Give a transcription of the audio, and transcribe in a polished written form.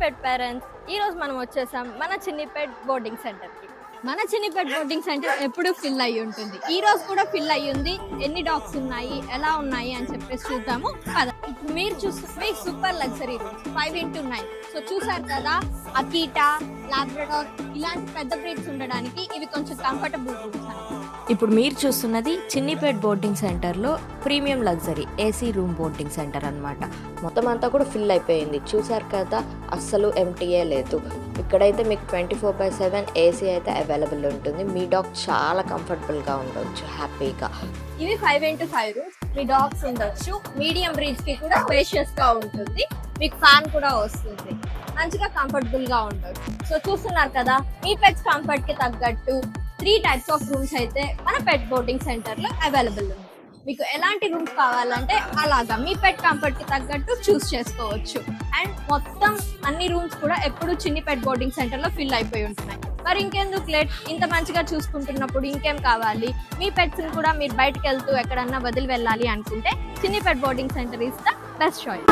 Pet parents. ఈ రోజు మనం వచ్చేసాం మన చిన్ని పెట్ బోర్డింగ్ సెంటర్ కి. మన చిన్ని పెట్ బోర్డింగ్ సెంటర్ ఎప్పుడు ఫిల్ అయ్యి ఉంటుంది. ఈ రోజు కూడా ఫిల్ అయ్యి ఉంది. ఎన్ని డాగ్స్ ఉన్నాయి, ఎలా ఉన్నాయి అని చెప్పేసి చూద్దాము కదా. ఇప్పుడు మీరు చూస్తే super luxury rooms 5x9. So చూసారు కదా, అకీటా, లాబ్రడార్ ఇలాంటి పెద్ద బ్రీడ్స్ ఉండడానికి ఇవి కొంచెం కంఫర్టబుల్ రూమ్స్ అన్నమాట. ఇప్పుడు మీరు చూస్తున్నది చిన్నిపేట్ బోర్డింగ్ సెంటర్లో premium luxury AC room boarding centre అన్నమాట. మొత్తం అంతా కూడా ఫిల్ అయిపోయింది. చూసారు కదా, అస్సలు ఎంటీఏ లేదు. ఇక్కడైతే మీకు 24/7 ఏసీ అయితే అవైలబుల్ ఉంటుంది. మీ డాగ్ చాలా కంఫర్టబుల్గా ఉండొచ్చు హ్యాపీగా. ఇవి 5x5 రూమ్స్. మీ డాగ్స్ ఉండొచ్చు. మీడియం బ్రీడ్స్ కి కూడా స్పేషియస్ గా ఉంటుంది. మీకు ఫ్యాన్ కూడా వస్తుంది. మంచిగా కంఫర్టబుల్ గా ఉండొచ్చు. సో చూస్తున్నారు కదా, మీ పెట్స్ కంఫర్ట్ కి తగ్గట్టు 3 టైప్స్ ఆఫ్ రూమ్స్ అయితే మన పెట్ బోర్డింగ్ సెంటర్ లో అవైలబుల్ ఉంది. మీకు ఎలాంటి రూమ్స్ కావాలంటే అలాగా మీ పెట్ కంఫర్ట్ కి తగ్గట్టు చూస్ చేసుకోవచ్చు. అండ్ మొత్తం అన్ని రూమ్స్ కూడా ఎప్పుడు చిన్ని పెట్ బోర్డింగ్ సెంటర్ లో ఫిల్ అయిపోయి ఉంటున్నాయి. మరి ఇంకెందుకు లేట్, ఇంత మంచిగా చూసుకుంటున్నప్పుడు ఇంకేం కావాలి? మీ పెట్స్ ని కూడా మీరు బయటకు వెళ్తూ ఎక్కడన్నా వదిలి వెళ్ళాలి అనుకుంటే చిన్ని pet boarding centre is the best choice.